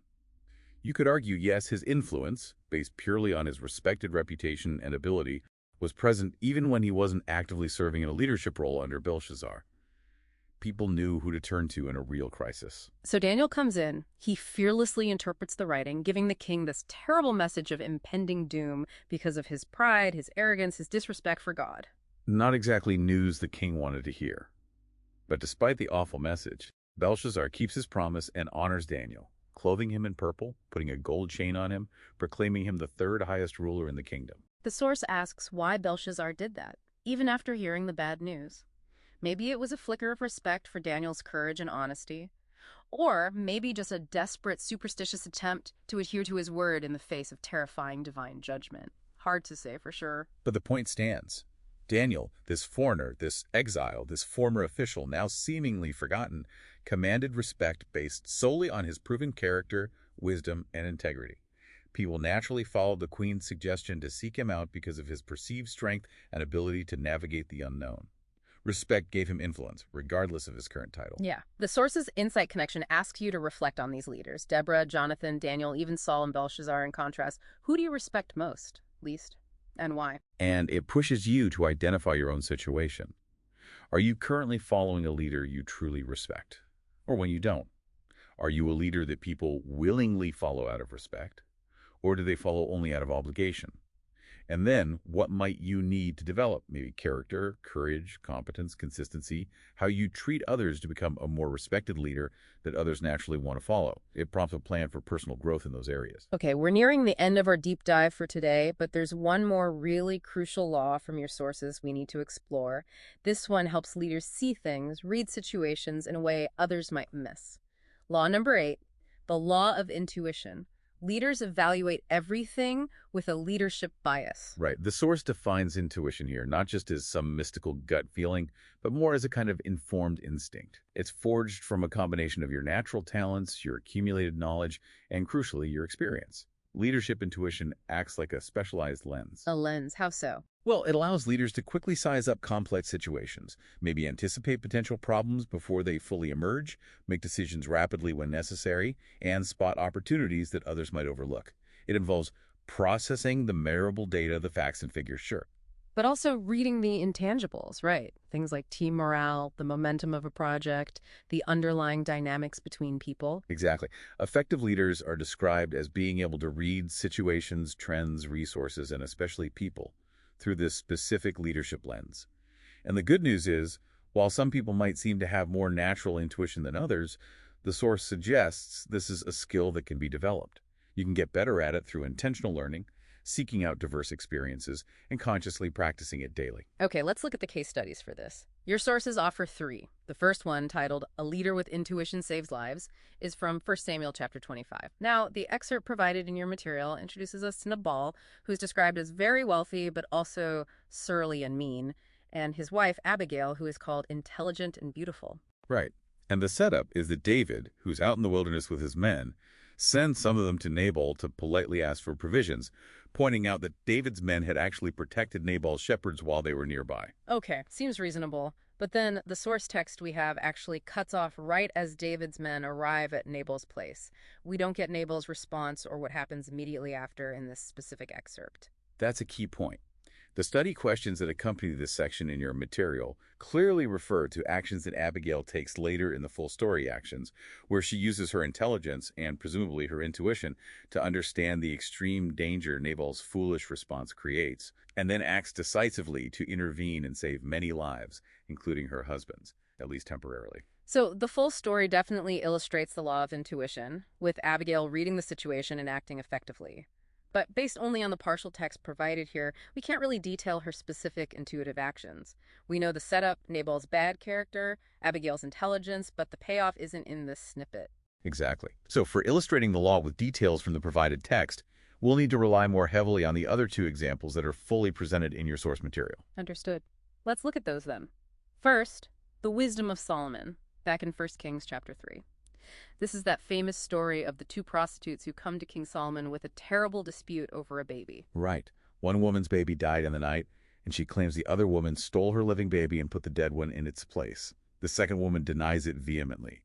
S2: You could argue, yes, his influence, based purely on his respected reputation and ability, was present even when he wasn't actively serving in a leadership role under Belshazzar. People knew who to turn to in a real crisis.
S1: So Daniel comes in, he fearlessly interprets the writing, giving the king this terrible message of impending doom because of his pride, his arrogance, his disrespect for God.
S2: Not exactly news the king wanted to hear. But despite the awful message, Belshazzar keeps his promise and honors Daniel, clothing him in purple, putting a gold chain on him, proclaiming him the third highest ruler in the kingdom.
S1: The source asks why Belshazzar did that, even after hearing the bad news. Maybe it was a flicker of respect for Daniel's courage and honesty, or maybe just a desperate, superstitious attempt to adhere to his word in the face of terrifying divine judgment. Hard to say for sure.
S2: But the point stands. Daniel, this foreigner, this exile, this former official, now seemingly forgotten, commanded respect based solely on his proven character, wisdom, and integrity. People naturally followed the queen's suggestion to seek him out because of his perceived strength and ability to navigate the unknown. Respect gave him influence, regardless of his current title.
S1: Yeah. The source's insight connection asks you to reflect on these leaders. Deborah, Jonathan, Daniel, even Saul and Belshazzar in contrast. Who do you respect most, least, and why?
S2: And it pushes you to identify your own situation. Are you currently following a leader you truly respect? Or when you don't? Are you a leader that people willingly follow out of respect? Or do they follow only out of obligation? And then, what might you need to develop? Maybe character, courage, competence, consistency, how you treat others to become a more respected leader that others naturally want to follow. It prompts a plan for personal growth in those areas.
S1: Okay, we're nearing the end of our deep dive for today, but there's one more really crucial law from your sources we need to explore. This one helps leaders see things, read situations in a way others might miss. Law number 8, the law of intuition. Leaders evaluate everything with a leadership bias.
S2: Right. The source defines intuition here, not just as some mystical gut feeling, but more as a kind of informed instinct. It's forged from a combination of your natural talents, your accumulated knowledge, and crucially, your experience. Leadership intuition acts like a specialized lens.
S1: A lens, how so?
S2: Well, it allows leaders to quickly size up complex situations, maybe anticipate potential problems before they fully emerge, make decisions rapidly when necessary, and spot opportunities that others might overlook. It involves processing the measurable data, the facts and figures, sure.
S1: But also reading the intangibles, right? Things like team morale, the momentum of a project, the underlying dynamics between people.
S2: Exactly. Effective leaders are described as being able to read situations, trends, resources, and especially people through this specific leadership lens. And the good news is, while some people might seem to have more natural intuition than others, the source suggests this is a skill that can be developed. You can get better at it through intentional learning, seeking out diverse experiences, and consciously practicing it daily.
S1: Okay, let's look at the case studies for this. Your sources offer 3. The first one, titled A Leader with Intuition Saves Lives, is from 1 Samuel chapter 25. Now, the excerpt provided in your material introduces us to Nabal, who's described as very wealthy, but also surly and mean, and his wife, Abigail, who is called intelligent and beautiful.
S2: Right. And the setup is that David, who's out in the wilderness with his men, sends some of them to Nabal to politely ask for provisions, pointing out that David's men had actually protected Nabal's shepherds while they were nearby.
S1: Okay, seems reasonable. But then the source text we have actually cuts off right as David's men arrive at Nabal's place. We don't get Nabal's response or what happens immediately after in this specific excerpt.
S2: That's a key point. The study questions that accompany this section in your material clearly refer to actions that Abigail takes later in the full story actions, where she uses her intelligence and presumably her intuition to understand the extreme danger Nabal's foolish response creates, and then acts decisively to intervene and save many lives, including her husband's, at least temporarily.
S1: So the full story definitely illustrates the law of intuition, with Abigail reading the situation and acting effectively. But based only on the partial text provided here, we can't really detail her specific intuitive actions. We know the setup, Nabal's bad character, Abigail's intelligence, but the payoff isn't in this snippet.
S2: Exactly. So for illustrating the law with details from the provided text, we'll need to rely more heavily on the other 2 examples that are fully presented in your source material.
S1: Understood. Let's look at those then. First, the wisdom of Solomon. back in 1 Kings chapter 3. This is that famous story of the two prostitutes who come to King Solomon with a terrible dispute over a baby.
S2: Right. One woman's baby died in the night, and she claims the other woman stole her living baby and put the dead one in its place. The second woman denies it vehemently.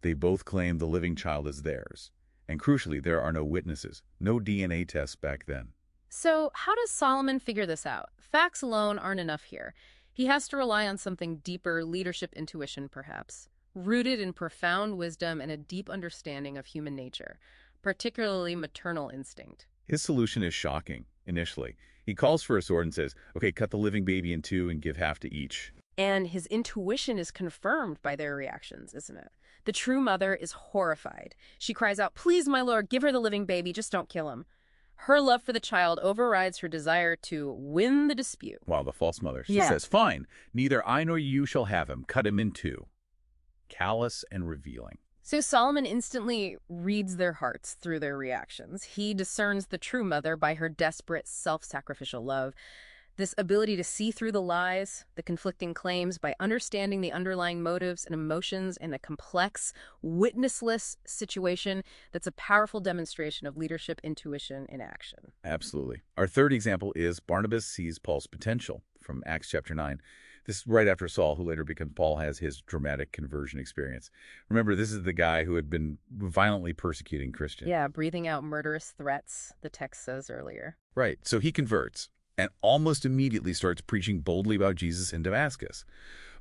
S2: They both claim the living child is theirs. And crucially, there are no witnesses, no DNA tests back then.
S1: So how does Solomon figure this out? Facts alone aren't enough here. He has to rely on something deeper, leadership intuition perhaps, rooted in profound wisdom and a deep understanding of human nature, particularly maternal instinct.
S2: His solution is shocking, initially. He calls for a sword and says, okay, cut the living baby in two and give half to each.
S1: And his intuition is confirmed by their reactions, isn't it? The true mother is horrified. She cries out, "Please, my lord, give her the living baby, just don't kill him." Her love for the child overrides her desire to win the dispute.
S2: Wow, the false mother. She says, fine, neither I nor you shall have him. Cut him in two. Callous and revealing.
S1: So Solomon instantly reads their hearts through their reactions. He discerns the true mother by her desperate, self-sacrificial love. This ability to see through the lies, the conflicting claims, by understanding the underlying motives and emotions in a complex, witnessless situation, that's a powerful demonstration of leadership intuition in action.
S2: Absolutely. Our third example is Barnabas sees Paul's potential from Acts chapter 9. This is right after Saul, who later becomes Paul, has his dramatic conversion experience. Remember, this is the guy who had been violently persecuting Christians.
S1: Yeah, breathing out murderous threats, the text says earlier.
S2: Right. So he converts and almost immediately starts preaching boldly about Jesus in Damascus.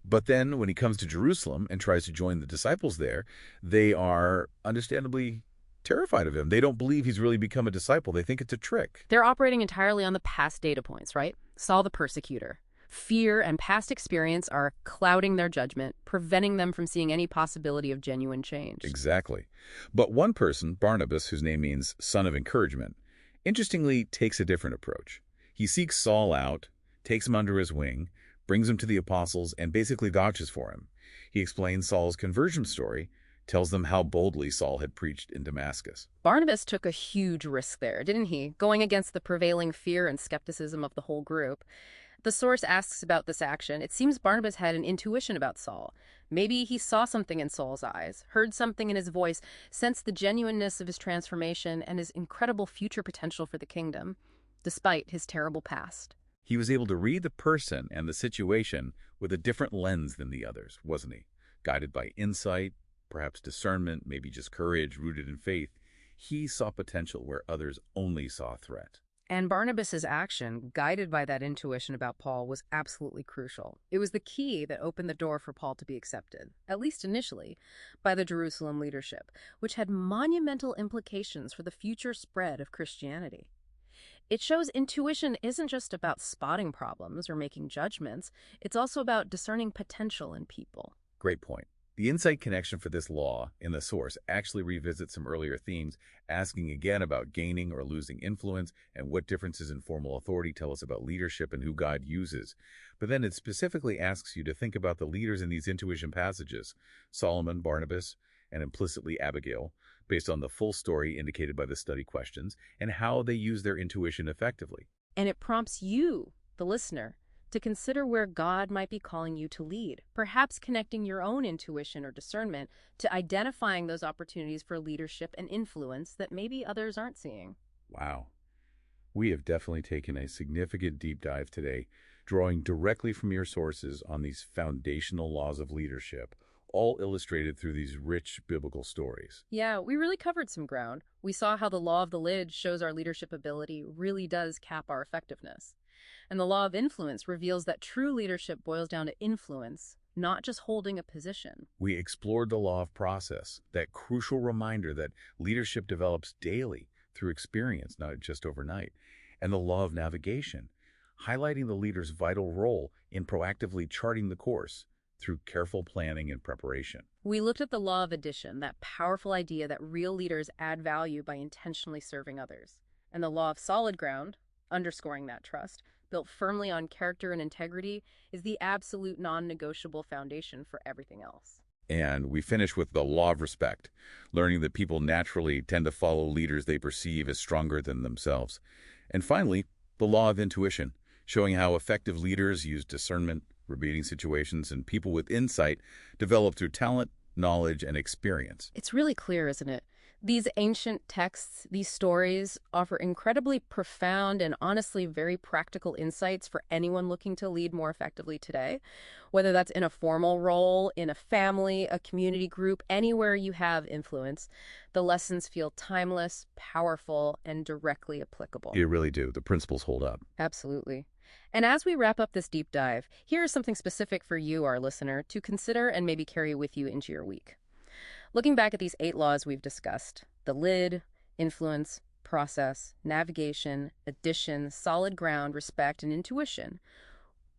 S2: But then when he comes to Jerusalem and tries to join the disciples there, they are understandably terrified of him. They don't believe he's really become a disciple. They think it's a trick.
S1: They're operating entirely on the past data points, right? Saul the persecutor. Fear and past experience are clouding their judgment, preventing them from seeing any possibility of genuine change.
S2: Exactly. But one person, Barnabas, whose name means son of encouragement, interestingly takes a different approach. He seeks Saul out, takes him under his wing, brings him to the apostles, and basically vouches for him. He explains Saul's conversion story, tells them how boldly Saul had preached in Damascus.
S1: Barnabas took a huge risk there, didn't he? Going against the prevailing fear and skepticism of the whole group. The source asks about this action. It seems Barnabas had an intuition about Saul. Maybe he saw something in Saul's eyes, heard something in his voice, sensed the genuineness of his transformation and his incredible future potential for the kingdom, despite his terrible past.
S2: He was able to read the person and the situation with a different lens than the others, wasn't he? Guided by insight, perhaps discernment, maybe just courage rooted in faith. He saw potential where others only saw threat.
S1: And Barnabas's action, guided by that intuition about Paul, was absolutely crucial. It was the key that opened the door for Paul to be accepted, at least initially, by the Jerusalem leadership, which had monumental implications for the future spread of Christianity. It shows intuition isn't just about spotting problems or making judgments, it's also about discerning potential in people.
S2: Great point. The insight connection for this law in the source actually revisits some earlier themes, asking again about gaining or losing influence and what differences in formal authority tell us about leadership and who God uses. But then it specifically asks you to think about the leaders in these intuition passages, Solomon, Barnabas, and implicitly Abigail, based on the full story indicated by the study questions, and how they use their intuition effectively.
S1: And it prompts you, the listener, to consider where God might be calling you to lead, perhaps connecting your own intuition or discernment to identifying those opportunities for leadership and influence that maybe others aren't seeing.
S2: Wow. We have definitely taken a significant deep dive today, drawing directly from your sources on these foundational laws of leadership, all illustrated through these rich biblical stories.
S1: Yeah, we really covered some ground. We saw how the law of the lid shows our leadership ability really does cap our effectiveness. And the law of influence reveals that true leadership boils down to influence, not just holding a position.
S2: We explored the law of process, that crucial reminder that leadership develops daily through experience, not just overnight, and the law of navigation, highlighting the leader's vital role in proactively charting the course through careful planning and preparation.
S1: We looked at the law of addition, that powerful idea that real leaders add value by intentionally serving others, and the law of solid ground, underscoring that trust, built firmly on character and integrity, is the absolute non-negotiable foundation for everything else.
S2: And we finish with the law of respect, learning that people naturally tend to follow leaders they perceive as stronger than themselves. And finally, the law of intuition, showing how effective leaders use discernment, repeating situations, and people with insight develop through talent, knowledge, and experience.
S1: It's really clear, isn't it? These ancient texts, these stories, offer incredibly profound and honestly very practical insights for anyone looking to lead more effectively today. Whether that's in a formal role, in a family, a community group, anywhere you have influence, the lessons feel timeless, powerful, and directly applicable.
S2: You really do. The principles hold up.
S1: Absolutely. And as we wrap up this deep dive, here is something specific for you, our listener, to consider and maybe carry with you into your week. Looking back at these 8 laws we've discussed, the lid, influence, process, navigation, addition, solid ground, respect, and intuition,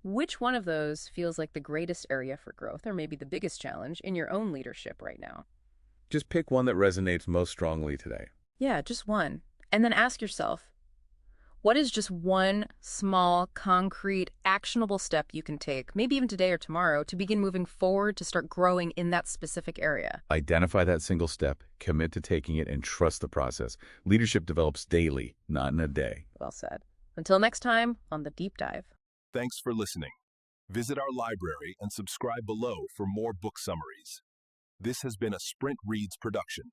S1: which one of those feels like the greatest area for growth or maybe the biggest challenge in your own leadership right now?
S2: Just pick one that resonates most strongly today.
S1: Yeah, just one. And then ask yourself, what is just one small, concrete, actionable step you can take, maybe even today or tomorrow, to begin moving forward to start growing in that specific area?
S2: Identify that single step, commit to taking it, and trust the process. Leadership develops daily, not in a day.
S1: Well said. Until next time on The Deep Dive.
S3: Thanks for listening. Visit our library and subscribe below for more book summaries. This has been a Sprint Reads production.